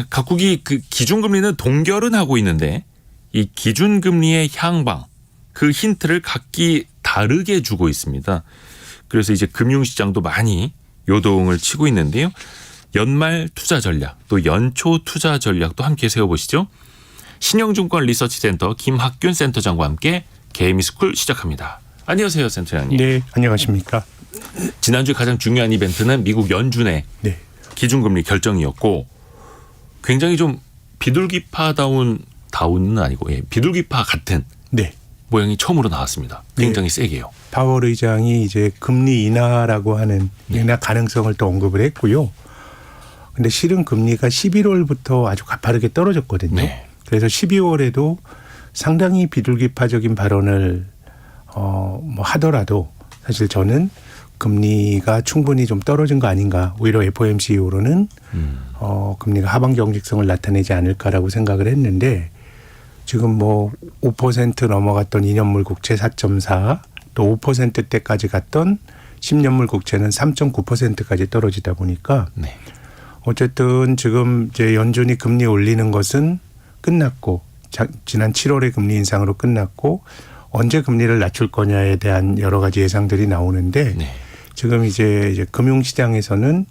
각국이 그 기준금리는 동결은 하고 있는데 이 기준금리의 향방 그 힌트를 각기 다르게 주고 있습니다. 그래서 이제 금융시장도 많이 요동을 치고 있는데요. 연말 투자 전략 또 연초 투자 전략도 함께 세워보시죠. 신영증권 리서치센터 김학균 센터장과 함께 개미스쿨 시작합니다. 안녕하세요, 센터장님. 네, 안녕하십니까. 지난주 가장 중요한 이벤트는 미국 연준의 기준금리 결정이었고 굉장히 좀 비둘기파다운은 아니고 비둘기파 같은 모양이 처음으로 나왔습니다. 굉장히 세게요. 파월 의장이 이제 금리 인하라고 하는 인하 가능성을 또 언급을 했고요. 근데 실은 금리가 11월부터 아주 가파르게 떨어졌거든요. 그래서 12월에도 상당히 비둘기파적인 발언을 하더라도 사실 저는 금리가 충분히 좀 떨어진 거 아닌가. 오히려 FOMC 이후로는 금리가 하방 경직성을 나타내지 않을까라고 생각을 했는데 지금 5% 넘어갔던 2년물 국채 4.4 또 5%대까지 갔던 10년물 국채는 3.9%까지 떨어지다 보니까 어쨌든 지금 이제 연준이 금리 올리는 것은 끝났고 지난 7월에 금리 인상으로 끝났고 언제 금리를 낮출 거냐에 대한 여러 가지 예상들이 나오는데 지금 이제 금융시장에서는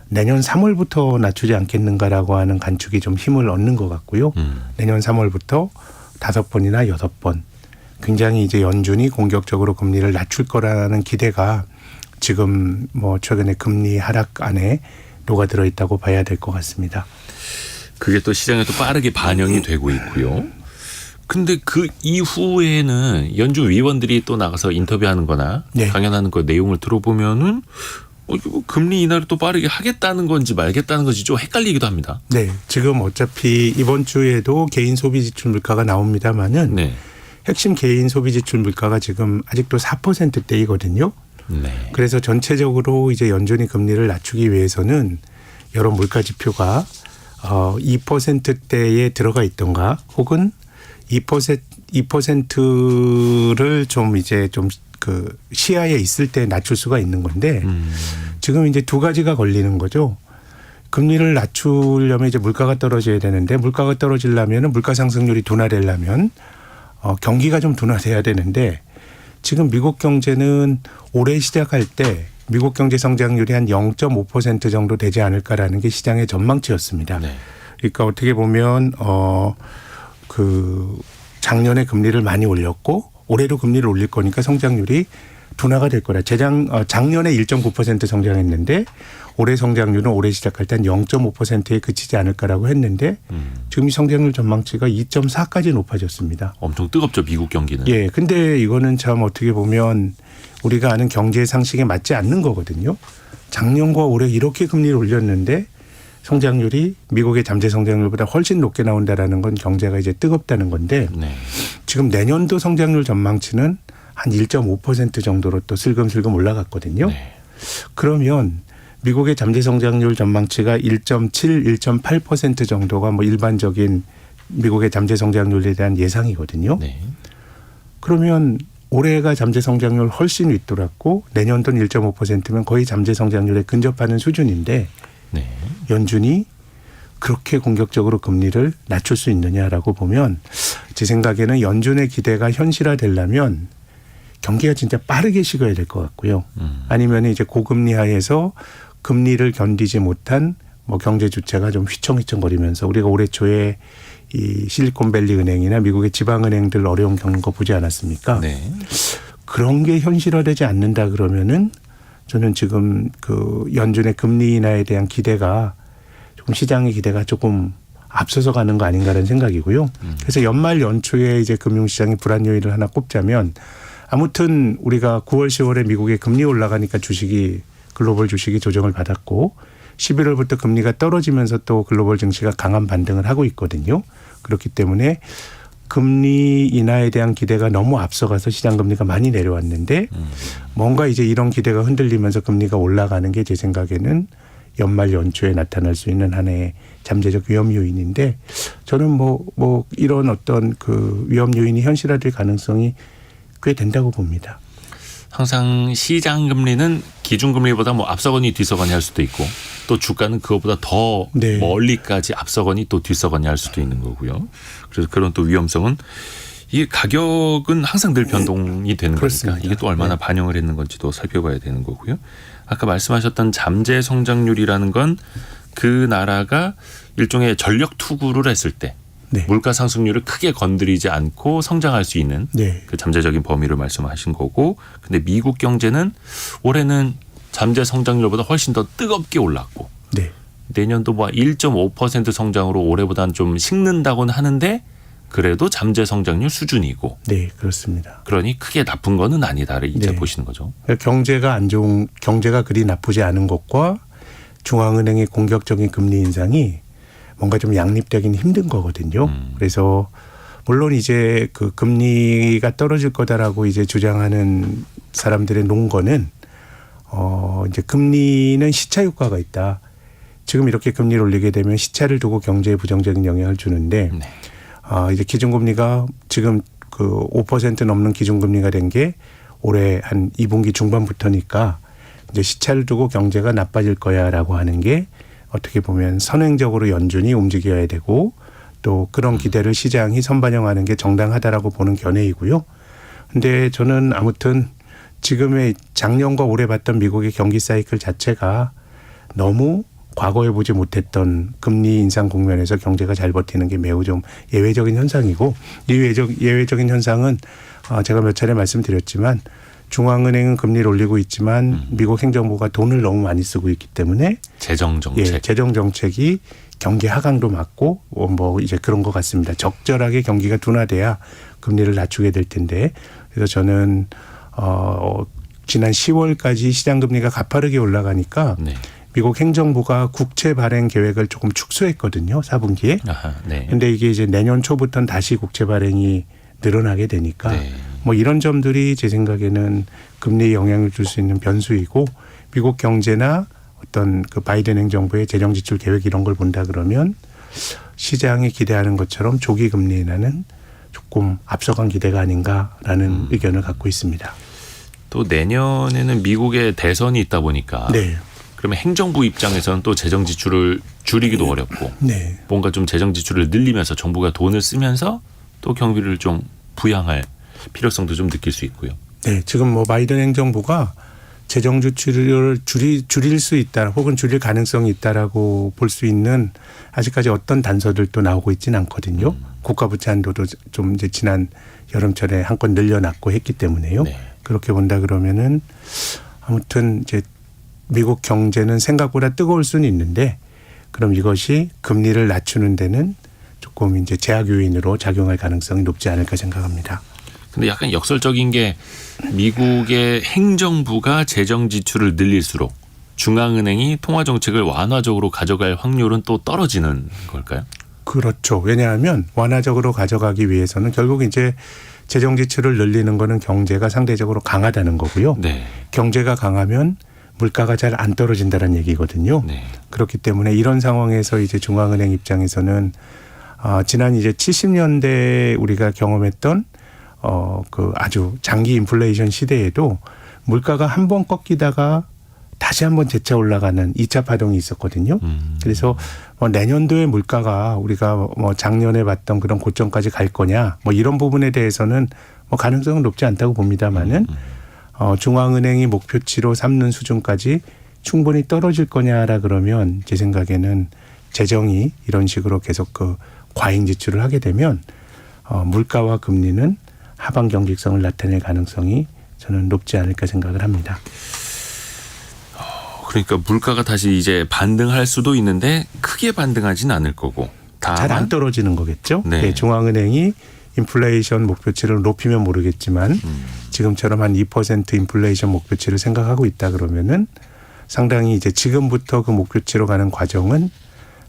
내년 3월부터 낮추지 않겠는가라고 하는 관측이 좀 힘을 얻는 것 같고요. 내년 3월부터 5번이나 6번 굉장히 이제 연준이 공격적으로 금리를 낮출 거라는 기대가 지금 최근에 금리 하락 안에 녹아들어 있다고 봐야 될 것 같습니다. 그게 또 시장에 또 빠르게 반영이 되고 있고요. 근데 그 이후에는 연준 위원들이 또 나가서 인터뷰하는 거나 강연하는 거 내용을 들어보면은 금리 인하를 또 빠르게 하겠다는 건지 말겠다는 건지 좀 헷갈리기도 합니다. 네. 지금 어차피 이번 주에도 개인 소비 지출 물가가 나옵니다만은 핵심 개인 소비 지출 물가가 지금 아직도 4%대이거든요. 그래서 전체적으로 이제 연준이 금리를 낮추기 위해서는 여러 물가 지표가 2%대에 들어가 있던가 혹은 2%를 좀 이제 좀 그 시야에 있을 때 낮출 수가 있는 건데 지금 이제 두 가지가 걸리는 거죠. 금리를 낮추려면 이제 물가가 떨어져야 되는데 물가가 떨어지려면 물가 상승률이 둔화되려면 경기가 좀 둔화돼야 되는데 지금 미국 경제는 올해 시작할 때 미국 경제 성장률이 한 0.5% 정도 되지 않을까라는 게 시장의 전망치였습니다. 그러니까 어떻게 보면 작년에 금리를 많이 올렸고 올해도 금리를 올릴 거니까 성장률이 둔화가 될 거라. 작년에 1.9% 성장했는데 올해 성장률은 올해 시작할 때 한 0.5%에 그치지 않을까라고 했는데 지금 이 성장률 전망치가 2.4까지 높아졌습니다. 엄청 뜨겁죠, 미국 경기는. 근데 이거는 참 어떻게 보면 우리가 아는 경제 상식에 맞지 않는 거거든요. 작년과 올해 이렇게 금리를 올렸는데 성장률이 미국의 잠재 성장률보다 훨씬 높게 나온다라는 건 경제가 이제 뜨겁다는 건데 지금 내년도 성장률 전망치는 한 1.5% 정도로 또 슬금슬금 올라갔거든요. 그러면 미국의 잠재 성장률 전망치가 1.7, 1.8% 정도가 일반적인 미국의 잠재 성장률에 대한 예상이거든요. 그러면 올해가 잠재 성장률 훨씬 윗돌았고 내년도는 1.5%면 거의 잠재 성장률에 근접하는 수준인데 연준이 그렇게 공격적으로 금리를 낮출 수 있느냐라고 보면 제 생각에는 연준의 기대가 현실화되려면 경기가 진짜 빠르게 식어야 될 것 같고요. 아니면 이제 고금리 하에서 금리를 견디지 못한 경제 주체가 좀 휘청휘청거리면서 우리가 올해 초에 이 실리콘밸리 은행이나 미국의 지방은행들 어려움 겪는 거 보지 않았습니까? 그런 게 현실화되지 않는다 그러면은 저는 지금 그 연준의 금리 인하에 대한 기대가 조금 시장의 기대가 조금 앞서서 가는 거 아닌가라는 생각이고요. 그래서 연말 연초에 이제 금융시장이 불안 요인을 하나 꼽자면 아무튼 우리가 9월 10월에 미국의 금리 올라가니까 글로벌 주식이 조정을 받았고 11월부터 금리가 떨어지면서 또 글로벌 증시가 강한 반등을 하고 있거든요. 그렇기 때문에 금리 인하에 대한 기대가 너무 앞서가서 시장 금리가 많이 내려왔는데 뭔가 이제 이런 기대가 흔들리면서 금리가 올라가는 게 제 생각에는 연말 연초에 나타날 수 있는 하나의 잠재적 위험 요인인데 저는 이런 어떤 그 위험 요인이 현실화될 가능성이 꽤 된다고 봅니다. 항상 시장 금리는 기준 금리보다 앞서거니 뒤서거니 할 수도 있고 또 주가는 그것보다 더 네. 멀리까지 앞서거니 또 뒤서거니 할 수도 있는 거고요. 그래서 그런 또 위험성은 이 가격은 항상 늘 변동이 되는 그렇습니다. 거니까 이게 또 얼마나 반영을 했는 건지도 살펴봐야 되는 거고요. 아까 말씀하셨던 잠재 성장률이라는 건 그 나라가 일종의 전력 투구를 했을 때 네. 물가 상승률을 크게 건드리지 않고 성장할 수 있는 네. 그 잠재적인 범위를 말씀하신 거고, 근데 미국 경제는 올해는 잠재 성장률보다 훨씬 더 뜨겁게 올랐고 네. 내년도 뭐 1.5% 성장으로 올해보다는 좀 식는다고는 하는데 그래도 잠재 성장률 수준이고, 네, 그렇습니다. 그러니 크게 나쁜 거는 아니다를 이제 네. 보시는 거죠. 그러니까 경제가 그리 나쁘지 않은 것과 중앙은행의 공격적인 금리 인상이 뭔가 좀 양립되기는 힘든 거거든요. 그래서 물론 이제 그 금리가 떨어질 거다라고 이제 주장하는 사람들의 논거는 이제 금리는 시차 효과가 있다. 지금 이렇게 금리를 올리게 되면 시차를 두고 경제에 부정적인 영향을 주는데 네. 이제 기준금리가 지금 그 5% 넘는 기준금리가 된 게 올해 한 2분기 중반부터니까 이제 시차를 두고 경제가 나빠질 거야라고 하는 게 어떻게 보면 선행적으로 연준이 움직여야 되고 또 그런 기대를 시장이 선반영하는 게 정당하다라고 보는 견해이고요. 근데 저는 아무튼 지금의 작년과 올해 봤던 미국의 경기 사이클 자체가 너무 과거에 보지 못했던 금리 인상 국면에서 경제가 잘 버티는 게 매우 좀 예외적인 현상이고, 이 예외적인 현상은 제가 몇 차례 말씀드렸지만 중앙은행은 금리를 올리고 있지만 미국 행정부가 돈을 너무 많이 쓰고 있기 때문에 재정 정책. 재정 정책이 경기 하강도 막고 뭐 이제 그런 것 같습니다. 적절하게 경기가 둔화돼야 금리를 낮추게 될 텐데, 그래서 저는 지난 10월까지 시장 금리가 가파르게 올라가니까 네. 미국 행정부가 국채 발행 계획을 조금 축소했거든요. 4분기에. 아하, 네. 근데 이게 이제 내년 초부터는 다시 국채 발행이 늘어나게 되니까 네. 뭐 이런 점들이 제 생각에는 금리에 영향을 줄 수 있는 변수이고, 미국 경제나 어떤 그 바이든 행정부의 재정 지출 계획 이런 걸 본다 그러면 시장이 기대하는 것처럼 조기 금리 인하는 조금 앞서간 기대가 아닌가라는 의견을 갖고 있습니다. 또 내년에는 미국의 대선이 있다 보니까 네. 그러면 행정부 입장에서는 또 재정 지출을 줄이기도 어렵고 네. 뭔가 좀 재정 지출을 늘리면서 정부가 돈을 쓰면서 또 경비를 좀 부양할 필요성도 좀 느낄 수 있고요. 네, 지금 뭐 바이든 행정부가 재정 지출을 줄일 수 있다, 혹은 줄일 가능성이 있다라고 볼 수 있는 아직까지 어떤 단서들도 나오고 있지는 않거든요. 국가 부채 한도도 좀 이제 지난 여름철에 한 건 늘려놨고 했기 때문에요. 네. 그렇게 본다 그러면은 아무튼 이제 미국 경제는 생각보다 뜨거울 수는 있는데, 그럼 이것이 금리를 낮추는 데는 조금 이제 제약 요인으로 작용할 가능성이 높지 않을까 생각합니다. 근데 약간 역설적인 게 미국의 행정부가 재정 지출을 늘릴수록 중앙은행이 통화 정책을 완화적으로 가져갈 확률은 또 떨어지는 걸까요? 그렇죠. 왜냐하면 완화적으로 가져가기 위해서는 결국 이제 재정 지출을 늘리는 거는 경제가 상대적으로 강하다는 거고요. 네. 경제가 강하면 물가가 잘 안 떨어진다는 얘기거든요. 네. 그렇기 때문에 이런 상황에서 이제 중앙은행 입장에서는 지난 이제 70년대 우리가 경험했던 그 아주 장기 인플레이션 시대에도 물가가 한 번 꺾이다가 다시 한번 재차 올라가는 2차 파동이 있었거든요. 그래서 내년도에 물가가 우리가 뭐 작년에 봤던 그런 고점까지 갈 거냐, 뭐 이런 부분에 대해서는 뭐 가능성은 높지 않다고 봅니다만은 중앙은행이 목표치로 삼는 수준까지 충분히 떨어질 거냐라 그러면 제 생각에는 재정이 이런 식으로 계속 그 과잉 지출을 하게 되면 물가와 금리는 하방 경직성을 나타낼 가능성이 저는 높지 않을까 생각을 합니다. 그러니까 물가가 다시 이제 반등할 수도 있는데 크게 반등하지는 않을 거고 잘 안 떨어지는 거겠죠. 네. 네, 중앙은행이 인플레이션 목표치를 높이면 모르겠지만 지금처럼 한 2% 인플레이션 목표치를 생각하고 있다 그러면은 상당히 이제 지금부터 그 목표치로 가는 과정은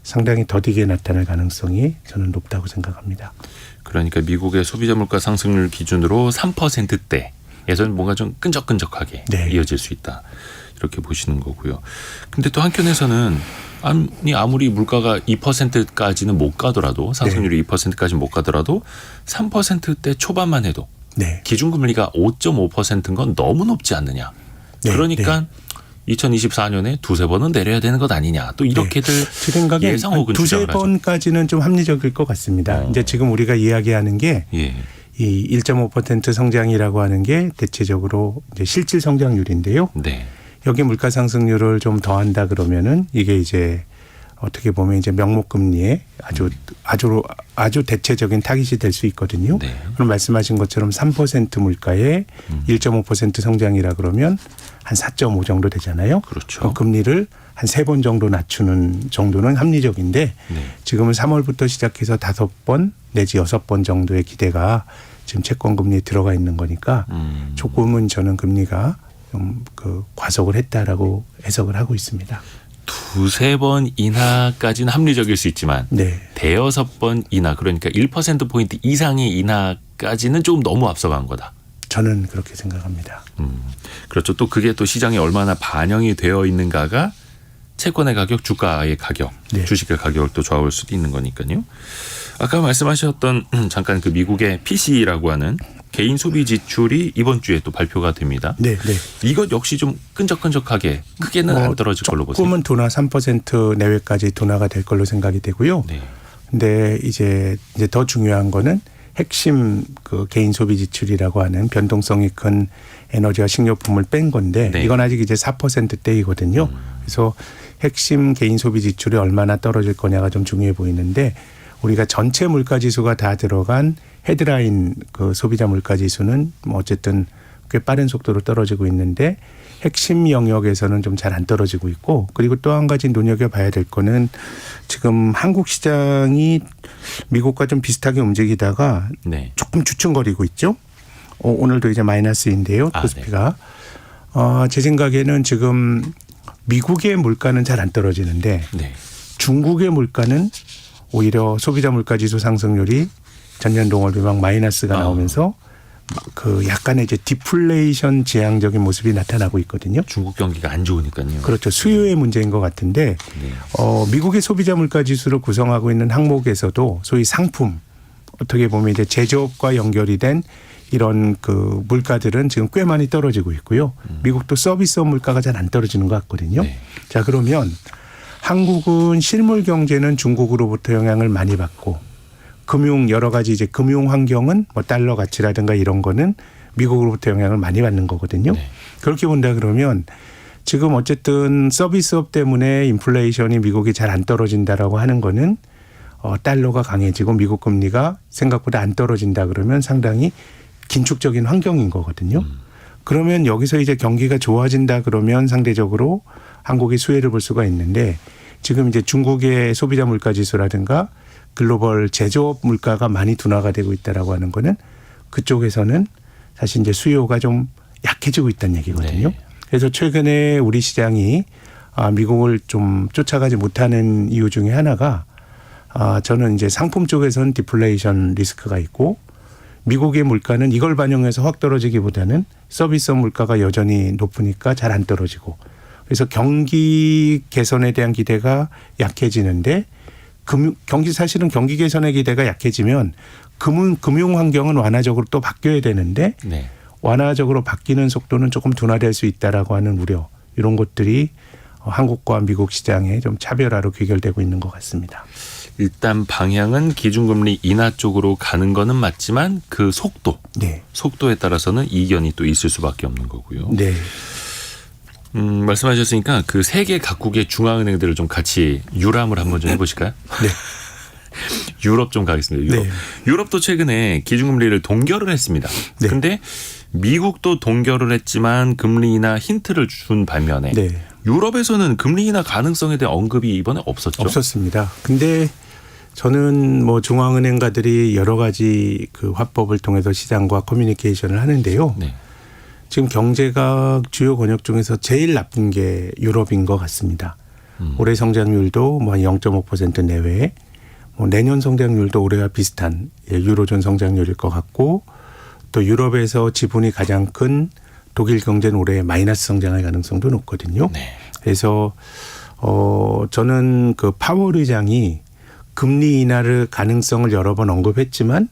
상당히 더디게 나타날 가능성이 저는 높다고 생각합니다. 그러니까 미국의 소비자 물가 상승률 기준으로 3%대에서는 뭔가 좀 끈적끈적하게 네. 이어질 수 있다. 이렇게 보시는 거고요. 근데 또 한편에서는 아무리 물가가 2%까지는 못 가더라도 상승률이 2%까지 못 가더라도 3%대 초반만 해도 네. 기준금리가 5.5%인 건 너무 높지 않느냐. 네. 그러니까 2024년에 두세 번은 내려야 되는 것 아니냐. 또 이렇게들 제 생각에 예상 혹은 두세 주장을 하죠. 번까지는 좀 합리적일 것 같습니다. 이제 지금 우리가 이야기하는 게 예. 이 1.5% 성장이라고 하는 게 대체적으로 이제 실질 성장률인데요. 네. 여기 물가 상승률을 좀 더한다 그러면은 이게 이제 어떻게 보면 이제 명목금리에 아주 대체적인 타깃이 될 수 있거든요. 네. 그럼 말씀하신 것처럼 3% 물가에 1.5% 성장이라 그러면 한 4.5 정도 되잖아요. 그렇죠. 그럼 금리를 한 3번 정도 낮추는 정도는 합리적인데 네. 지금은 3월부터 시작해서 5번 내지 6번 정도의 기대가 지금 채권 금리에 들어가 있는 거니까 조금은 저는 금리가 좀 과속을 했다라고 해석을 하고 있습니다. 두세 번 인하까지는 합리적일 수 있지만 네. 대여섯 번 인하 그러니까 1%포인트 이상의 인하까지는 조금 너무 앞서간 거다. 저는 그렇게 생각합니다. 그렇죠. 또 그게 또 시장에 얼마나 반영이 되어 있는가가 채권의 가격, 주가의 가격, 네. 주식의 가격을 또 좌우할 수도 있는 거니까요. 아까 말씀하셨던 잠깐 그 미국의 PCE라고 하는 개인 소비 지출이 이번 주에 또 발표가 됩니다. 네, 네. 이것 역시 좀 끈적끈적하게 크게는 안 떨어질 걸로 보세요. 조금은 둔화 3% 내외까지 둔화가 될 걸로 생각이 되고요. 네. 근데 이제 더 중요한 거는 핵심 그 개인 소비 지출이라고 하는 변동성이 큰 에너지와 식료품을 뺀 건데 네. 이건 아직 이제 4%대이거든요. 그래서 핵심 개인 소비 지출이 얼마나 떨어질 거냐가 좀 중요해 보이는데 우리가 전체 물가 지수가 다 들어간 헤드라인 그 소비자 물가 지수는 뭐 어쨌든 꽤 빠른 속도로 떨어지고 있는데 핵심 영역에서는 좀 잘 안 떨어지고 있고 그리고 또 한 가지 눈여겨봐야 될 거는 지금 한국 시장이 미국과 좀 비슷하게 움직이다가 네. 조금 주춤거리고 있죠. 오늘도 이제 마이너스인데요. 코스피가. 제 생각에는 지금 미국의 물가는 잘 안 떨어지는데 네. 중국의 물가는 오히려 소비자 물가 지수 상승률이 전년 동월 비막 마이너스가 나오면서 그 약간의 이제 디플레이션 지향적인 모습이 나타나고 있거든요. 중국 경기가 안 좋으니까요. 그렇죠. 수요의 문제인 것 같은데 네. 미국의 소비자 물가 지수를 구성하고 있는 항목에서도 소위 상품 어떻게 보면 이제 제조업과 연결이 된 이런 그 물가들은 지금 꽤 많이 떨어지고 있고요. 미국도 서비스업 물가가 잘 안 떨어지는 것 같거든요. 네. 자, 그러면 한국은 실물 경제는 중국으로부터 영향을 많이 받고 금융 여러 가지 이제 금융 환경은 뭐 달러 가치라든가 이런 거는 미국으로부터 영향을 많이 받는 거거든요. 네. 그렇게 본다 그러면 지금 어쨌든 서비스업 때문에 인플레이션이 미국이 잘 안 떨어진다라고 하는 거는 달러가 강해지고 미국 금리가 생각보다 안 떨어진다 그러면 상당히 긴축적인 환경인 거거든요. 그러면 여기서 이제 경기가 좋아진다 그러면 상대적으로 한국이 수혜를 볼 수가 있는데 지금 이제 중국의 소비자 물가 지수라든가 글로벌 제조업 물가가 많이 둔화가 되고 있다라고 하는 거는 그쪽에서는 사실 이제 수요가 좀 약해지고 있다는 얘기거든요. 네. 그래서 최근에 우리 시장이 미국을 좀 쫓아가지 못하는 이유 중에 하나가 저는 이제 상품 쪽에서는 디플레이션 리스크가 있고 미국의 물가는 이걸 반영해서 확 떨어지기보다는 서비스업 물가가 여전히 높으니까 잘 안 떨어지고 그래서 경기 개선에 대한 기대가 약해지는데 사실은 경기 개선의 기대가 약해지면 금융 환경은 완화적으로 또 바뀌어야 되는데 네. 완화적으로 바뀌는 속도는 조금 둔화될 수 있다라고 하는 우려 이런 것들이 한국과 미국 시장에 좀 차별화로 귀결되고 있는 것 같습니다. 일단 방향은 기준금리 인하 쪽으로 가는 거는 맞지만 그 속도, 네. 속도에 따라서는 이견이 또 있을 수밖에 없는 거고요. 네. 말씀하셨으니까 그 세계 각국의 중앙은행들을 좀 같이 유람을 한번 좀 해보실까요? 네. 유럽 좀 가겠습니다. 유럽. 네. 유럽도 최근에 기준금리를 동결을 했습니다. 네. 근데 미국도 동결을 했지만 금리 인하 힌트를 준 반면에 네. 유럽에서는 금리 인하 가능성에 대한 언급이 이번에 없었죠. 없었습니다. 근데 저는 뭐 중앙은행가들이 여러 가지 그 화법을 통해서 시장과 커뮤니케이션을 하는데요. 네. 지금 경제가 주요 권역 중에서 제일 나쁜 게 유럽인 것 같습니다. 올해 성장률도 뭐 0.5% 내외, 뭐 내년 성장률도 올해와 비슷한 유로존 성장률일 것 같고 또 유럽에서 지분이 가장 큰 독일 경제는 올해 마이너스 성장할 가능성도 높거든요. 네. 그래서 저는 그 파월 의장이 금리 인하를 가능성을 여러 번 언급했지만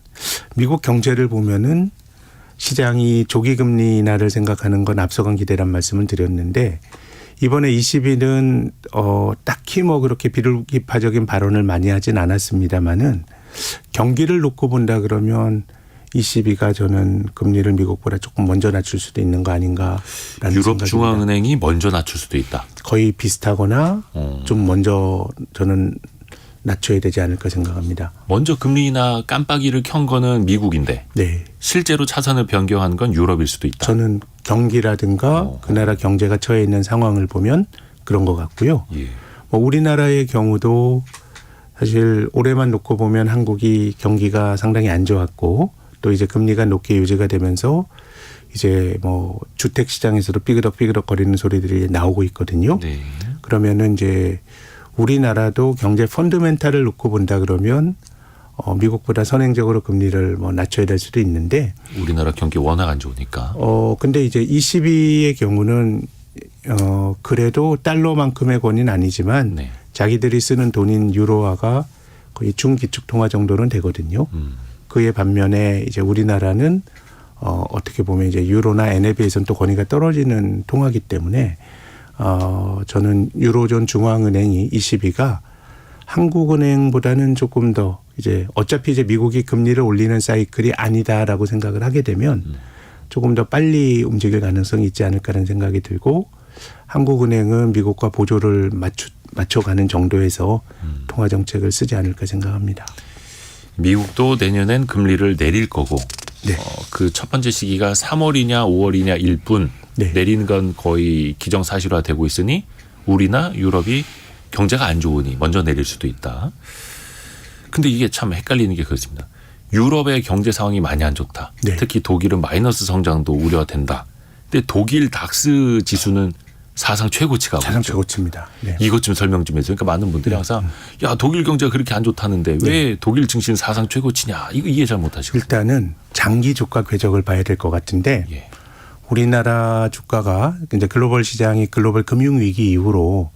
미국 경제를 보면은 시장이 조기 금리 인하를 생각하는 건 앞서간 기대란 말씀을 드렸는데 이번에 22는 딱히 뭐 그렇게 비둘기파적인 발언을 많이 하진 않았습니다만은 경기를 놓고 본다 그러면 22가 저는 금리를 미국보다 조금 먼저 낮출 수도 있는 거 아닌가라는 유럽 생각입니다. 중앙은행이 먼저 낮출 수도 있다. 거의 비슷하거나 좀 먼저 저는 낮춰야 되지 않을까 생각합니다. 먼저 금리나 깜빡이를 켠 거는 미국인데 네. 실제로 차선을 변경한 건 유럽일 수도 있다. 저는 경기라든가 그 나라 경제가 처해 있는 상황을 보면 그런 것 같고요. 예. 뭐 우리나라의 경우도 사실 올해만 놓고 보면 한국이 경기가 상당히 안 좋았고 또 이제 금리가 높게 유지가 되면서 이제 뭐 주택 시장에서도 삐그덕 거리는 소리들이 나오고 있거든요. 네. 그러면은 이제 우리나라도 경제 펀드멘탈을 놓고 본다 그러면 미국보다 선행적으로 금리를 뭐 낮춰야 될 수도 있는데 우리나라 경기 워낙 안 좋으니까. 근데 이제 22의 경우는 그래도 달러만큼의 권위는 아니지만 네. 자기들이 쓰는 돈인 유로화가 거의 중기축 통화 정도는 되거든요. 그에 반면에 이제 우리나라는 어떻게 보면 이제 유로나 엔에 비해서는 또 권위가 떨어지는 통화기 때문에 저는 유로존 중앙은행이 22가 한국은행보다는 조금 더 이제 어차피 이제 미국이 금리를 올리는 사이클이 아니다라고 생각을 하게 되면 조금 더 빨리 움직일 가능성이 있지 않을까라는 생각이 들고 한국은행은 미국과 보조를 맞춰가는 정도에서 통화 정책을 쓰지 않을까 생각합니다. 미국도 내년엔 금리를 내릴 거고 네. 그 첫 번째 시기가 3월이냐 5월이냐 일 뿐 네. 내리는 건 거의 기정사실화되고 있으니 우리나 유럽이 경제가 안 좋으니 먼저 내릴 수도 있다. 근데 이게 참 헷갈리는 게 그렇습니다. 유럽의 경제 상황이 많이 안 좋다. 네. 특히 독일은 마이너스 성장도 우려가 된다. 근데 독일 닥스 지수는 사상 최고치가 가장 있죠. 최고치입니다. 네. 이것 좀 설명 좀 해주세요. 그러니까 많은 분들이 항상 야 독일 경제가 그렇게 안 좋다는데 왜 독일 증시는 사상 최고치냐 이거 이해 잘 못하시고. 일단은 장기 주가 궤적을 봐야 될 것 같은데 예. 우리나라 주가가 이제 글로벌 시장이 글로벌 금융 위기 이후로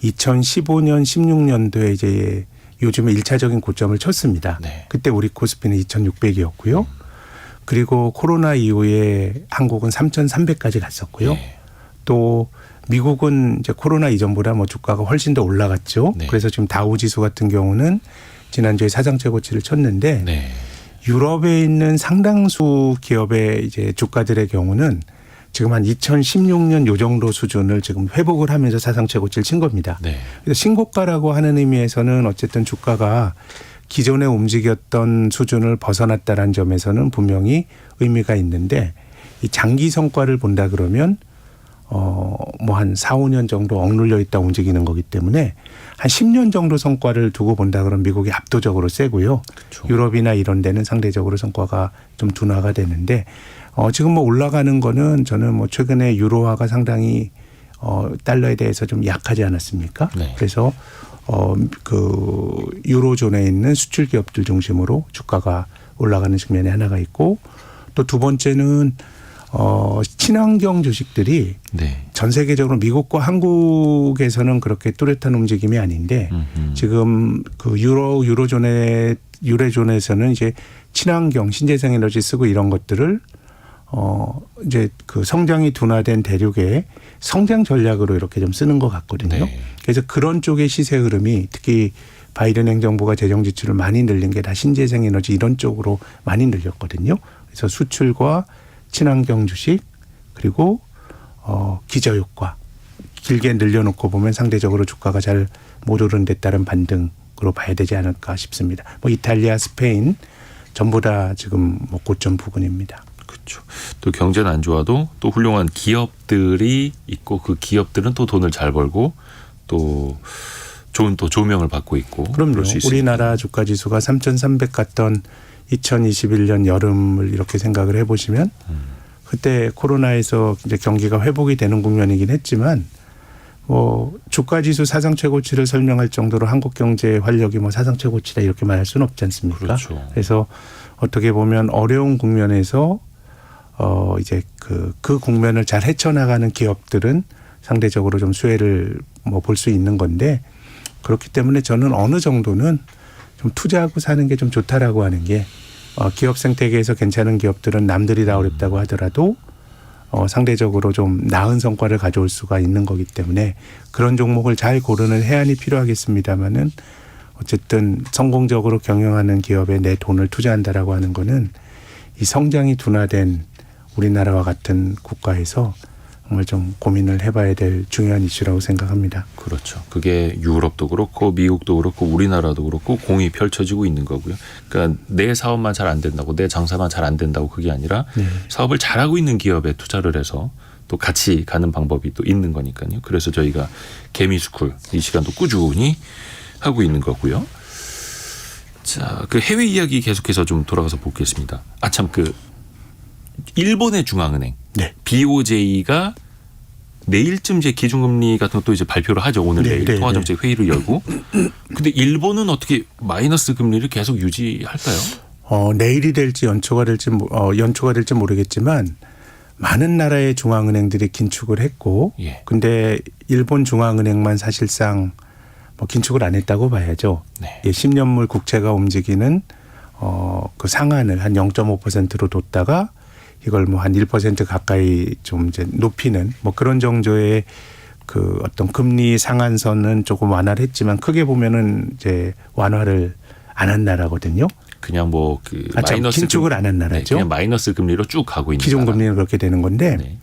2015년 16년도에 이제 요즘에 1차적인 고점을 쳤습니다. 네. 그때 우리 코스피는 2,600이었고요. 그리고 코로나 이후에 한국은 3,300까지 갔었고요. 예. 또 미국은 이제 코로나 이전보다 뭐 주가가 훨씬 더 올라갔죠. 네. 그래서 지금 다우 지수 같은 경우는 지난주에 사상 최고치를 쳤는데 네. 유럽에 있는 상당수 기업의 이제 주가들의 경우는 지금 한 2016년 요 정도 수준을 지금 회복을 하면서 사상 최고치를 친 겁니다. 네. 그래서 신고가라고 하는 의미에서는 어쨌든 주가가 기존에 움직였던 수준을 벗어났다는 점에서는 분명히 의미가 있는데 이 장기 성과를 본다 그러면 뭐 한 4, 5년 정도 억눌려 있다 움직이는 거기 때문에 한 10년 정도 성과를 두고 본다 그러면 미국이 압도적으로 세고요. 그렇죠. 유럽이나 이런 데는 상대적으로 성과가 좀 둔화가 되는데 지금 뭐 올라가는 거는 저는 뭐 최근에 유로화가 상당히 달러에 대해서 좀 약하지 않았습니까? 네. 그래서 그 유로존에 있는 수출 기업들 중심으로 주가가 올라가는 측면이 하나가 있고 또 두 번째는 친환경 주식들이 네. 전 세계적으로 미국과 한국에서는 그렇게 뚜렷한 움직임이 아닌데 지금 그 유로존에서는 이제 친환경 신재생 에너지 쓰고 이런 것들을 이제 그 성장이 둔화된 대륙의 성장 전략으로 이렇게 좀 쓰는 것 같거든요. 네. 그래서 그런 쪽의 시세 흐름이 특히 바이든 행정부가 재정 지출을 많이 늘린 게 다 신재생 에너지 이런 쪽으로 많이 늘렸거든요. 그래서 수출과 친환경 주식 그리고 기저효과 길게 늘려놓고 보면 상대적으로 주가가 잘 못 오른 데 따른 반등으로 봐야 되지 않을까 싶습니다. 뭐 이탈리아, 스페인 전부 다 지금 뭐 고점 부근입니다. 그렇죠. 또 경제는 안 좋아도 또 훌륭한 기업들이 있고 그 기업들은 또 돈을 잘 벌고 또 좋은 또 조명을 받고 있고. 그럼요. 그럴 수 있으니까. 우리나라 주가 지수가 3,300 갔던 2021년 여름을 이렇게 생각을 해보시면 그때 코로나에서 이제 경기가 회복이 되는 국면이긴 했지만 뭐 주가 지수 사상 최고치를 설명할 정도로 한국 경제의 활력이 뭐 사상 최고치다 이렇게 말할 수는 없지 않습니까? 그렇죠. 그래서 어떻게 보면 어려운 국면에서 이제 그 국면을 잘 헤쳐나가는 기업들은 상대적으로 좀 수혜를 뭐 볼 수 있는 건데 그렇기 때문에 저는 어느 정도는 좀 투자하고 사는 게 좀 좋다라고 하는 게 기업 생태계에서 괜찮은 기업들은 남들이 다 어렵다고 하더라도 상대적으로 좀 나은 성과를 가져올 수가 있는 거기 때문에 그런 종목을 잘 고르는 해안이 필요하겠습니다마는 어쨌든 성공적으로 경영하는 기업에 내 돈을 투자한다라고 하는 거는 이 성장이 둔화된 우리나라와 같은 국가에서 정말 좀 고민을 해봐야 될 중요한 이슈라고 생각합니다. 그렇죠. 그게 유럽도 그렇고 미국도 그렇고 우리나라도 그렇고 공이 펼쳐지고 있는 거고요. 그러니까 내 사업만 잘 안 된다고 내 장사만 잘 안 된다고 그게 아니라 네. 사업을 잘하고 있는 기업에 투자를 해서 또 같이 가는 방법이 또 있는 거니까요. 그래서 저희가 개미스쿨 이 시간도 꾸준히 하고 있는 거고요. 자, 그 해외 이야기 계속해서 좀 돌아가서 보겠습니다. 참 그 일본의 중앙은행 네. BOJ가 내일쯤 이제 기준금리 같은 것도 이제 발표를 하죠. 오늘 내일 통화정책 회의를 열고. 근데 일본은 어떻게 마이너스 금리를 계속 유지할까요? 내일이 될지 연초가 될지 모르겠지만 많은 나라의 중앙은행들이 긴축을 했고, 예. 근데 일본 중앙은행만 사실상 긴축을 안 했다고 봐야죠. 네. 10년물 국채가 움직이는 그 상한을 한 0.5%로 뒀다가 이걸 한 1% 가까이 좀 이제 높이는 그런 정도의 그 어떤 금리 상한선은 조금 완화를 했지만 크게 보면은 이제 완화를 안 한 나라거든요. 그냥 그 마이너스 긴축을 안 한 나라죠. 네, 그냥 마이너스 금리로 쭉 가고 있는 기존금리는 그렇게 되는 건데 네.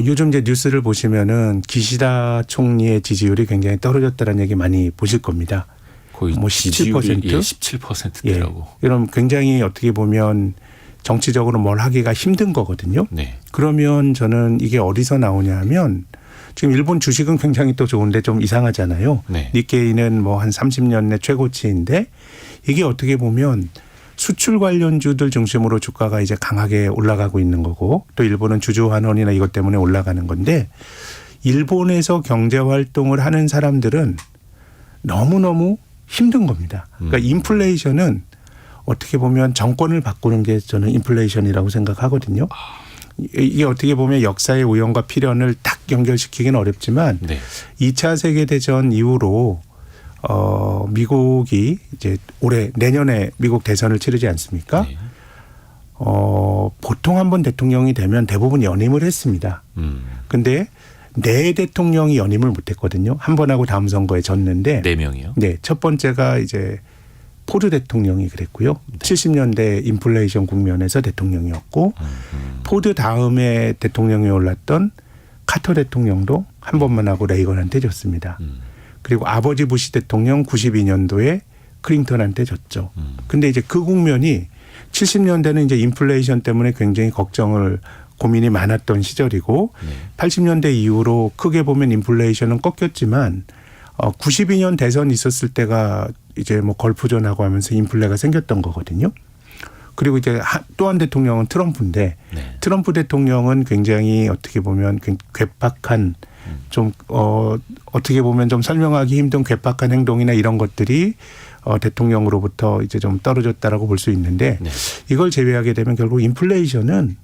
요즘 이제 뉴스를 보시면은 기시다 총리의 지지율이 굉장히 떨어졌다는 얘기 많이 보실 겁니다. 거의 17%? 17%대라고. 그럼 굉장히 어떻게 보면 정치적으로 뭘 하기가 힘든 거거든요. 네. 그러면 저는 이게 어디서 나오냐 하면 지금 일본 주식은 굉장히 또 좋은데 좀 이상하잖아요. 네. 니케이는 한 30년 내 최고치인데 이게 어떻게 보면 수출 관련주들 중심으로 주가가 이제 강하게 올라가고 있는 거고 또 일본은 주주 환원이나 이것 때문에 올라가는 건데 일본에서 경제 활동을 하는 사람들은 너무너무 힘든 겁니다. 그러니까 인플레이션은 어떻게 보면 정권을 바꾸는 게 저는 인플레이션이라고 생각하거든요. 이게 어떻게 보면 역사의 우연과 필연을 딱 연결시키기는 어렵지만 네. 2차 세계대전 이후로 미국이 이제 내년에 미국 대선을 치르지 않습니까? 네. 보통 한번 대통령이 되면 대부분 연임을 했습니다. 근데 네 대통령이 연임을 못했거든요. 한 번 하고 다음 선거에 졌는데. 4명이요? 네, 첫 번째가 이제 포드 대통령이 그랬고요. 네. 70년대 인플레이션 국면에서 대통령이었고 포드 다음에 대통령이 올랐던 카터 대통령도 한 번만 하고 레이건한테 졌습니다. 그리고 아버지 부시 대통령 92년도에 클린턴한테 졌죠. 근데 이제 그 국면이 70년대는 이제 인플레이션 때문에 굉장히 고민이 많았던 시절이고 네. 80년대 이후로 크게 보면 인플레이션은 꺾였지만 92년 대선 있었을 때가 이제 걸프전하고 하면서 인플레가 생겼던 거거든요. 그리고 이제 또 한 대통령은 트럼프인데 네. 트럼프 대통령은 굉장히 어떻게 보면 괴팍한 좀 어떻게 보면 좀 설명하기 힘든 괴팍한 행동이나 이런 것들이 대통령으로부터 이제 좀 떨어졌다라고 볼 수 있는데 네. 이걸 제외하게 되면 결국 인플레이션은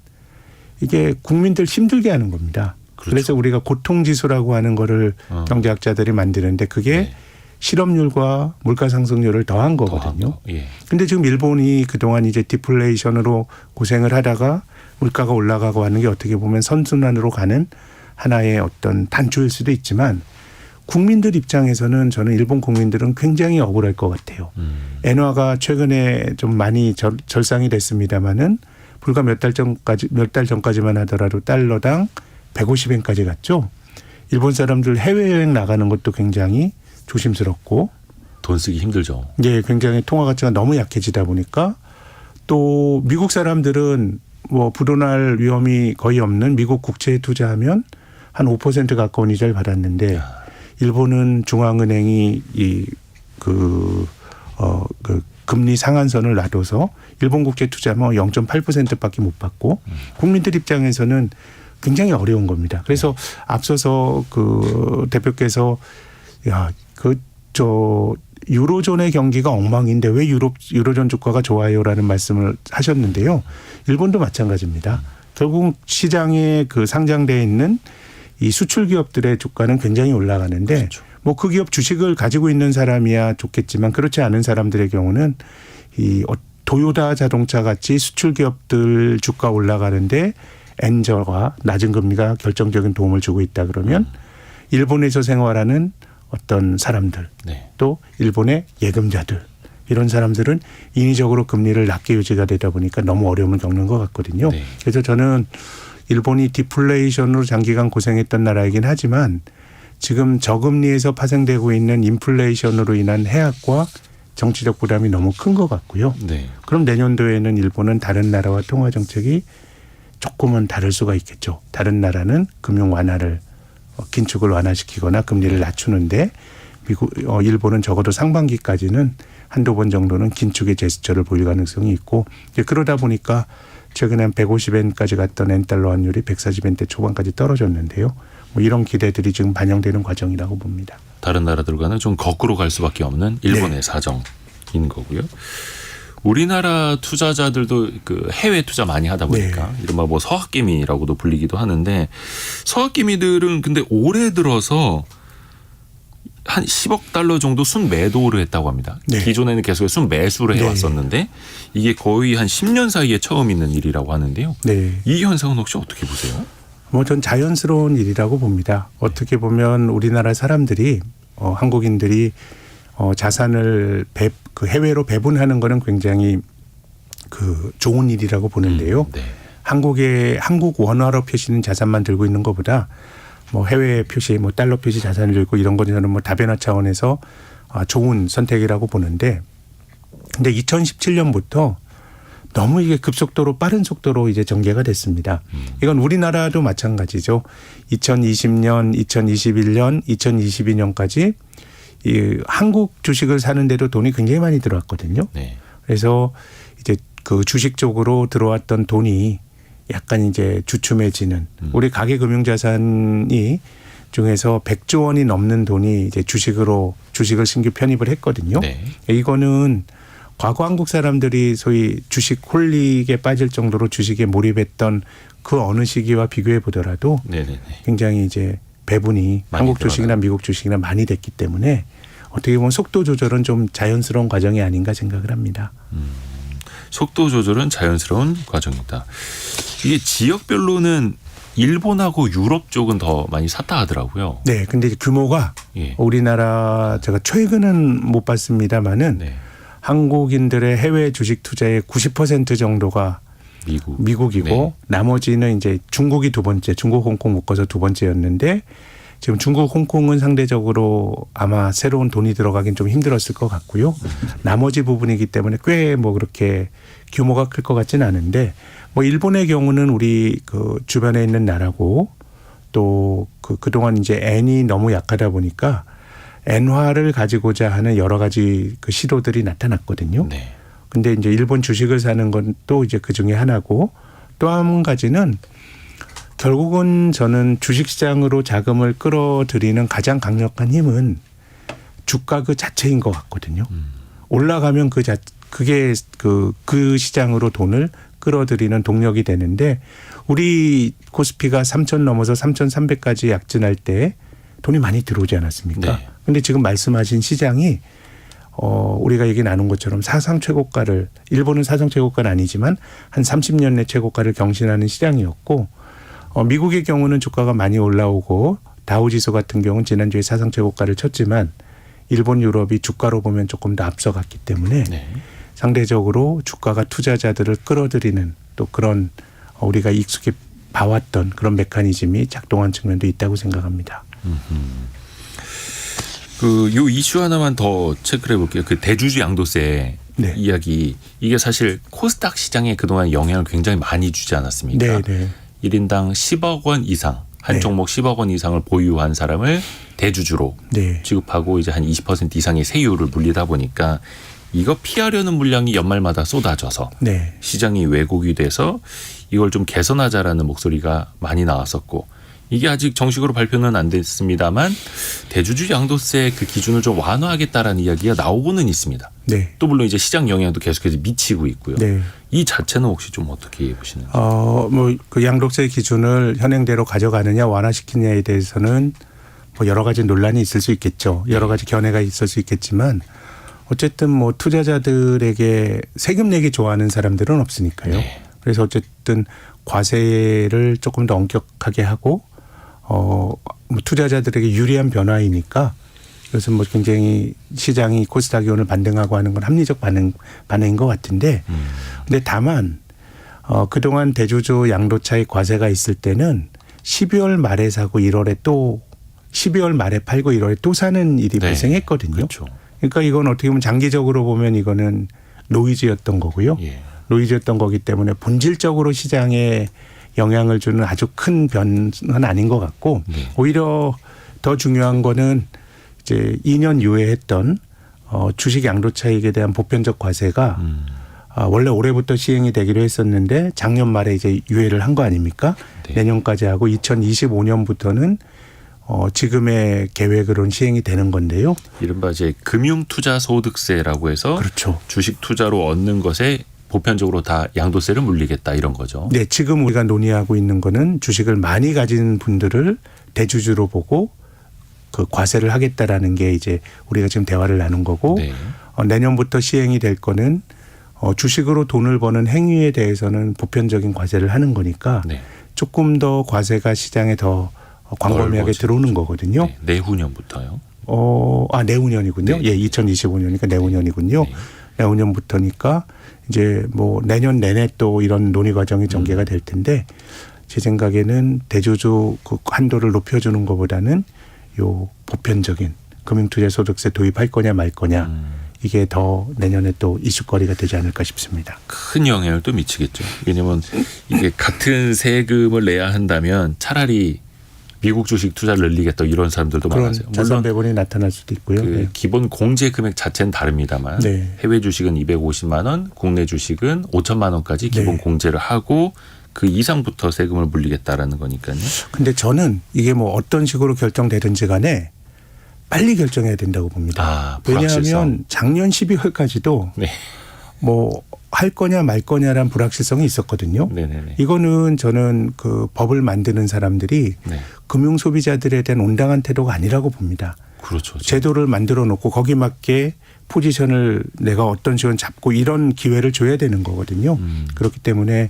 이게 국민들 힘들게 하는 겁니다. 그렇죠. 그래서 우리가 고통지수라고 하는 거를 경제학자들이 만드는데 그게 네. 실업률과 물가 상승률을 더한 거거든요. 그런데 예. 지금 일본이 그동안 이제 디플레이션으로 고생을 하다가 물가가 올라가고 하는 게 어떻게 보면 선순환으로 가는 하나의 어떤 단초일 수도 있지만 국민들 입장에서는 저는 일본 국민들은 굉장히 억울할 것 같아요. 엔화가 최근에 좀 많이 절상이 됐습니다마는 불과 몇 달 전까지만 하더라도 달러당 150엔까지 갔죠. 일본 사람들 해외여행 나가는 것도 굉장히 조심스럽고 돈 쓰기 힘들죠. 예, 굉장히 통화 가치가 너무 약해지다 보니까 또 미국 사람들은 불어날 위험이 거의 없는 미국 국채에 투자하면 한 5% 가까운 이자를 받았는데 일본은 중앙은행이 그 금리 상한선을 놔둬서 일본 국채 투자하면 0.8%밖에 못 받고 국민들 입장에서는 굉장히 어려운 겁니다. 그래서 앞서서 그 대표께서 유로존의 경기가 엉망인데 왜 유로존 주가가 좋아요라는 말씀을 하셨는데요. 일본도 마찬가지입니다. 결국 시장에 그 상장되어 있는 이 수출 기업들의 주가는 굉장히 올라가는데 그렇죠. 그 기업 주식을 가지고 있는 사람이야 좋겠지만 그렇지 않은 사람들의 경우는 이 도요타 자동차 같이 수출 기업들 주가 올라가는데 엔저가 낮은 금리가 결정적인 도움을 주고 있다 그러면 일본에서 생활하는 어떤 사람들 네. 또 일본의 예금자들 이런 사람들은 인위적으로 금리를 낮게 유지가 되다 보니까 너무 어려움을 겪는 것 같거든요. 네. 그래서 저는 일본이 디플레이션으로 장기간 고생했던 나라이긴 하지만 지금 저금리에서 파생되고 있는 인플레이션으로 인한 해악과 정치적 부담이 너무 큰 것 같고요. 네. 그럼 내년도에는 일본은 다른 나라와 통화 정책이 조금은 다를 수가 있겠죠. 다른 나라는 금융 완화를 긴축을 완화시키거나 금리를 낮추는데 일본은 적어도 상반기까지는 한두 번 정도는 긴축의 제스처를 보일 가능성이 있고 그러다 보니까 최근에 한 150엔까지 갔던 엔달러 환율이 140엔대 초반까지 떨어졌는데요. 뭐 이런 기대들이 지금 반영되는 과정이라고 봅니다. 다른 나라들과는 좀 거꾸로 갈 수밖에 없는 일본의 네. 사정인 거고요. 우리나라 투자자들도 그 해외 투자 많이 하다 보니까 네. 이른바 뭐 서학개미라고도 불리기도 하는데 서학개미들은 근데 올해 들어서 한 10억 달러 정도 순매도를 했다고 합니다. 네. 기존에는 계속 순매수를 해왔었는데 이게 거의 한 10년 사이에 처음 있는 일이라고 하는데요. 네. 이 현상은 혹시 어떻게 보세요? 뭐 전 자연스러운 일이라고 봅니다. 어떻게 보면 우리나라 사람들이 한국인들이 자산을 해외로 배분하는 거는 굉장히 그 좋은 일이라고 보는데요. 네. 한국 원화로 표시는 자산만 들고 있는 것보다 뭐 해외 표시, 뭐 달러 표시 자산을 들고 이런 거는 저는 뭐 다변화 차원에서 좋은 선택이라고 보는데, 근데 2017년부터 너무 이게 급속도로 빠른 속도로 이제 전개가 됐습니다. 이건 우리나라도 마찬가지죠. 2020년, 2021년, 2022년까지 이 한국 주식을 사는데도 돈이 굉장히 많이 들어왔거든요. 네. 그래서 이제 그 주식 쪽으로 들어왔던 돈이 약간 이제 주춤해지는 우리 가계금융 자산이 중에서 100조 원이 넘는 돈이 이제 주식을 신규 편입을 했거든요. 네. 이거는 과거 한국 사람들이 소위 주식 홀릭에 빠질 정도로 주식에 몰입했던 그 어느 시기와 비교해 보더라도 네네네. 굉장히 이제 배분이 많이 한국 주식이나 미국 주식이나 많이 됐기 때문에 어떻게 보면 속도 조절은 좀 자연스러운 과정이 아닌가 생각을 합니다. 속도 조절은 자연스러운 과정이다. 이게 지역별로는 일본하고 유럽 쪽은 더 많이 샀다 하더라고요. 네, 근데 규모가 예. 우리나라 제가 최근은 못 봤습니다만은 네. 한국인들의 해외 주식 투자의 90% 정도가 미국이고 네. 나머지는 이제 중국이 두 번째, 중국, 홍콩 묶어서 두 번째였는데 지금 중국, 홍콩은 상대적으로 아마 새로운 돈이 들어가긴 좀 힘들었을 것 같고요. 나머지 부분이기 때문에 꽤 뭐 그렇게 규모가 클 것 같지는 않은데 뭐 일본의 경우는 우리 그 주변에 있는 나라고 또 그동안 이제 엔이 너무 약하다 보니까 엔화를 가지고자 하는 여러 가지 그 시도들이 나타났거든요. 네. 근데 이제 일본 주식을 사는 건 또 이제 그 중에 하나고 또 한 가지는 결국은 저는 주식시장으로 자금을 끌어들이는 가장 강력한 힘은 주가 그 자체인 것 같거든요. 올라가면 그게 그 시장으로 돈을 끌어들이는 동력이 되는데 우리 코스피가 3,000 넘어서 3,300까지 약진할 때 돈이 많이 들어오지 않았습니까? 네. 근데 지금 말씀하신 시장이 우리가 얘기 나눈 것처럼 사상 최고가를 일본은 사상 최고가는 아니지만 한 30년 내 최고가를 경신하는 시장이었고 미국의 경우는 주가가 많이 올라오고 다우지수 같은 경우는 지난주에 사상 최고가를 쳤지만 일본, 유럽이 주가로 보면 조금 더 앞서갔기 때문에 네. 상대적으로 주가가 투자자들을 끌어들이는 또 그런 우리가 익숙히 봐왔던 그런 메커니즘이 작동한 측면도 있다고 생각합니다. 요 이슈 하나만 더 체크를 해볼게요. 그 대주주 양도세 네. 이야기. 이게 사실 코스닥 시장에 그동안 영향을 굉장히 많이 주지 않았습니까? 네, 네. 1인당 10억 원 이상, 한 네. 종목 10억 원 이상을 보유한 사람을 대주주로 네. 취급하고 이제 한 20% 이상의 세율을 물리다 보니까 이거 피하려는 물량이 연말마다 쏟아져서 네. 시장이 왜곡이 돼서 이걸 좀 개선하자라는 목소리가 많이 나왔었고 이게 아직 정식으로 발표는 안 됐습니다만 대주주 양도세 그 기준을 좀 완화하겠다라는 이야기가 나오고는 있습니다. 네. 또 물론 이제 시장 영향도 계속해서 미치고 있고요. 네. 이 자체는 혹시 좀 어떻게 보시는지? 뭐 그 양도세 기준을 현행대로 가져가느냐 완화시키느냐에 대해서는 뭐 여러 가지 논란이 있을 수 있겠죠. 여러 가지 견해가 있을 수 있겠지만 어쨌든 뭐 투자자들에게 세금 내기 좋아하는 사람들은 없으니까요. 네. 그래서 어쨌든 과세를 조금 더 엄격하게 하고 뭐 투자자들에게 유리한 변화이니까 그래서 뭐 굉장히 시장이 코스닥 기온을 반등하고 하는 건 합리적 반응인 것 같은데 근데 다만 그동안 대주주 양도차익 과세가 있을 때는 12월 말에 사고 1월에 또 12월 말에 팔고 1월에 또 사는 일이 네. 발생했거든요. 그렇죠. 그러니까 이건 어떻게 보면 장기적으로 보면 이거는 노이즈였던 거고요. 예. 노이즈였던 거기 때문에 본질적으로 시장에 영향을 주는 아주 큰 변은 아닌 것 같고 네. 오히려 더 중요한 거는 이제 2년 이후에 했던 주식 양도차익에 대한 보편적 과세가 원래 올해부터 시행이 되기로 했었는데 작년 말에 이제 유예를 한 거 아닙니까? 네. 내년까지 하고 2025년부터는 지금의 계획으로는 시행이 되는 건데요. 이른바 이제 금융투자소득세라고 해서 그렇죠. 주식 투자로 얻는 것에 보편적으로 다 양도세를 물리겠다 이런 거죠. 네, 지금 우리가 논의하고 있는 거는 주식을 많이 가진 분들을 대주주로 보고 그 과세를 하겠다라는 게 이제 우리가 지금 대화를 나눈 거고 네. 내년부터 시행이 될 거는 주식으로 돈을 버는 행위에 대해서는 보편적인 과세를 하는 거니까 네. 조금 더 과세가 시장에 더 광범위하게 넓어지죠. 들어오는 거거든요. 네. 내후년부터요. 내후년이군요. 네. 예, 2025년이니까 내후년이군요. 네. 내후년부터니까 이제 뭐 내년 내내 또 이런 논의 과정이 전개가 될 텐데 제 생각에는 대주주 그 한도를 높여주는 것보다는 요 보편적인 금융투자소득세 도입할 거냐 말 거냐 이게 더 내년에 또 이슈거리가 되지 않을까 싶습니다. 큰 영향을 또 미치겠죠. 왜냐하면 이게 같은 세금을 내야 한다면 차라리 미국 주식 투자를 늘리겠다 이런 사람들도 그런 많아요. 자산 물론 배분이 나타날 수도 있고요. 그 네. 기본 공제 금액 자체는 다릅니다만 네. 해외 주식은 250만 원, 국내 주식은 5천만 원까지 기본 네. 공제를 하고 그 이상부터 세금을 물리겠다라는 거니까요. 근데 저는 이게 뭐 어떤 식으로 결정되든지 간에 빨리 결정해야 된다고 봅니다. 불확실성. 왜냐하면 작년 12월까지도 네. 뭐 할 거냐 말 거냐라는 불확실성이 있었거든요. 네네네. 이거는 저는 그 법을 만드는 사람들이 네. 금융 소비자들에 대한 온당한 태도가 아니라고 봅니다. 그렇죠. 제도를 만들어 놓고 거기 맞게 포지션을 내가 어떤 식으로 잡고 이런 기회를 줘야 되는 거거든요. 그렇기 때문에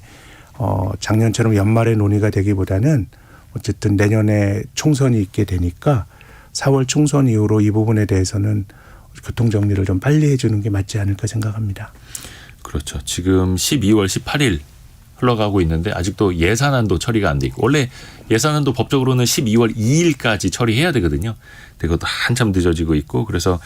작년처럼 연말에 논의가 되기보다는 어쨌든 내년에 총선이 있게 되니까 4월 총선 이후로 이 부분에 대해서는 교통 정리를 좀 빨리 해주는 게 맞지 않을까 생각합니다. 그렇죠. 지금 12월 18일 흘러가고 있는데 아직도 예산안도 처리가 안 돼 있고 원래 예산안도 법적으로는 12월 2일까지 처리해야 되거든요. 근데 그것도 한참 늦어지고 있고 그래서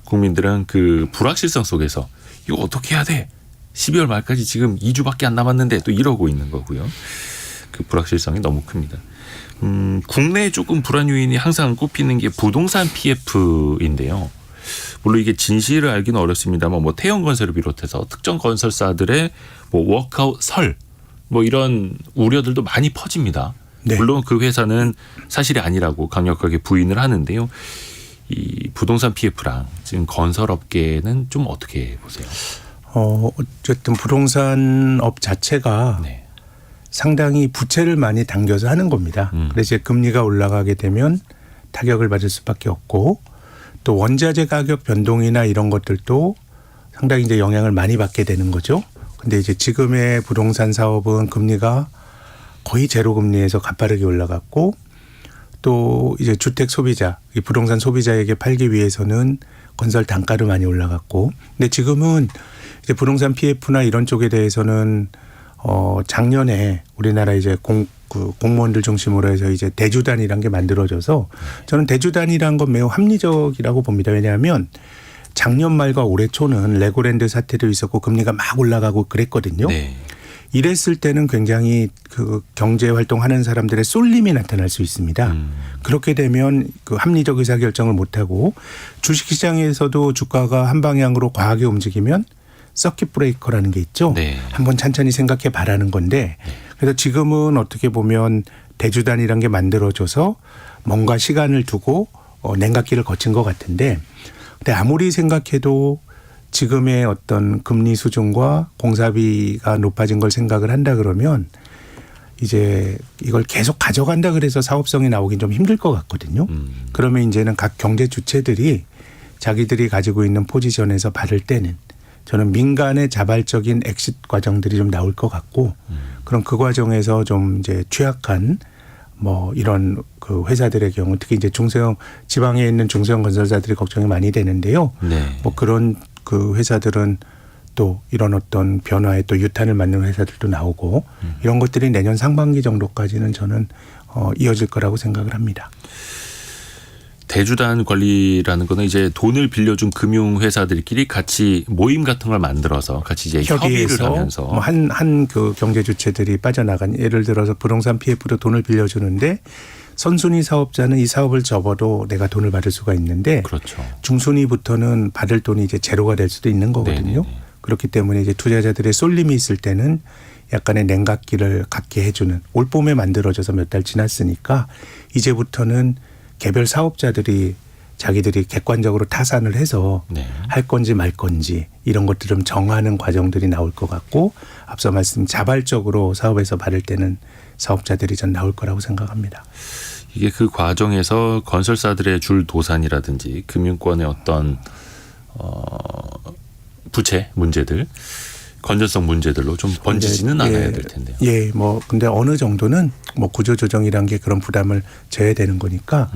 국민들은 그 불확실성 속에서 이거 어떻게 해야 돼? 12월 말까지 지금 2주밖에 안 남았는데 또 이러고 있는 거고요. 그 불확실성이 너무 큽니다. 국내에 조금 불안 요인이 항상 꼽히는 게 부동산 PF인데요. 물론 이게 진실을 알기는 어렵습니다만 뭐 태형건설을 비롯해서 특정 건설사들의 뭐 워크아웃 설 뭐 이런 우려들도 많이 퍼집니다. 네. 물론 그 회사는 사실이 아니라고 강력하게 부인을 하는데요. 이 부동산 PF랑 지금 건설업계는 좀 어떻게 보세요? 어쨌든 부동산 업 자체가 네. 상당히 부채를 많이 당겨서 하는 겁니다. 그래서 이제 금리가 올라가게 되면 타격을 받을 수밖에 없고 또 원자재 가격 변동이나 이런 것들도 상당히 이제 영향을 많이 받게 되는 거죠. 근데 이제 지금의 부동산 사업은 금리가 거의 제로 금리에서 가파르게 올라갔고 또 이제 주택 소비자, 이 부동산 소비자에게 팔기 위해서는 건설 단가도 많이 올라갔고 근데 지금은 이제 부동산 PF나 이런 쪽에 대해서는 작년에 우리나라 이제 공무원들 중심으로 해서 이제 대주단이라는 게 만들어져서 저는 대주단이라는 건 매우 합리적이라고 봅니다. 왜냐하면 작년 말과 올해 초는 레고랜드 사태도 있었고 금리가 막 올라가고 그랬거든요. 네. 이랬을 때는 굉장히 그 경제 활동하는 사람들의 쏠림이 나타날 수 있습니다. 그렇게 되면 그 합리적 의사결정을 못하고 주식시장에서도 주가가 한 방향으로 과하게 움직이면 서킷 브레이커라는 게 있죠. 네. 한번 천천히 생각해 봐라는 건데 그래서 지금은 어떻게 보면 대주단이라는 게 만들어져서 뭔가 시간을 두고 냉각기를 거친 것 같은데 근데 아무리 생각해도 지금의 어떤 금리 수준과 공사비가 높아진 걸 생각을 한다 그러면 이제 이걸 계속 가져간다 그래서 사업성이 나오긴 좀 힘들 것 같거든요. 그러면 이제는 각 경제 주체들이 자기들이 가지고 있는 포지션에서 발을 떼는 저는 민간의 자발적인 엑sit 과정들이 좀 나올 것 같고 그럼 그 과정에서 좀 이제 취약한 뭐 이런 그 회사들의 경우 특히 이제 중소형 지방에 있는 중소형 건설사들이 걱정이 많이 되는데요. 네. 뭐 그런 그 회사들은 또 이런 어떤 변화에 또 유탄을 맞는 회사들도 나오고 이런 것들이 내년 상반기 정도까지는 저는 이어질 거라고 생각을 합니다. 대주단 관리라는 거는 이제 돈을 빌려준 금융회사들끼리 같이 모임 같은 걸 만들어서 같이 이제 협의를 하면서 뭐 한 그 경제 주체들이 빠져나간 예를 들어서 부동산 PF로 돈을 빌려주는데 선순위 사업자는 이 사업을 접어도 내가 돈을 받을 수가 있는데 그렇죠. 중순위부터는 받을 돈이 이제 제로가 될 수도 있는 거거든요. 네네네. 그렇기 때문에 이제 투자자들의 쏠림이 있을 때는 약간의 냉각기를 갖게 해주는 올 봄에 만들어져서 몇 달 지났으니까 이제부터는 개별 사업자들이 자기들이 객관적으로 타산을 해서 네. 할 건지 말 건지 이런 것들을 좀 정하는 과정들이 나올 것 같고 앞서 말씀 자발적으로 사업에서 받을 때는 사업자들이 전 나올 거라고 생각합니다. 이게 그 과정에서 건설사들의 줄 도산이라든지 금융권의 어떤 부채 문제들, 건전성 문제들로 좀 번지지는 않아야 될 텐데요. 예, 뭐 근데 어느 정도는 뭐 구조조정이란 게 그런 부담을 져야 되는 거니까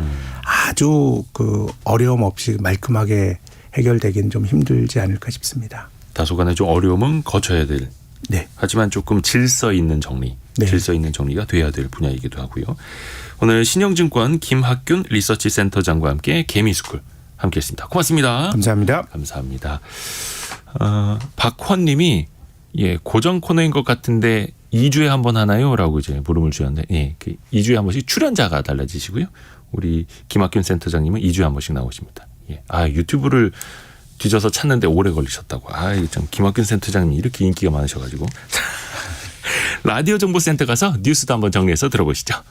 아주 그 어려움 없이 말끔하게 해결되기는 좀 힘들지 않을까 싶습니다. 다소간의 좀 어려움은 거쳐야 될. 네. 하지만 조금 질서 있는 정리, 네. 질서 있는 정리가 돼야 될 분야이기도 하고요. 오늘 신영증권 김학균 리서치센터장과 함께 개미스쿨 함께했습니다. 고맙습니다. 감사합니다. 감사합니다. 박헌님이 고정 코너인 것 같은데 2주에 한 번 하나요?라고 이제 물음을 주셨는데, 그 2주에 한 번씩 출연자가 달라지시고요. 우리 김학균 센터장님은 2주에 한 번씩 나오십니다. 유튜브를 뒤져서 찾는데 오래 걸리셨다고. 참 김학균 센터장님이 이렇게 인기가 많으셔가지고. 라디오 정보센터 가서 뉴스도 한번 정리해서 들어보시죠.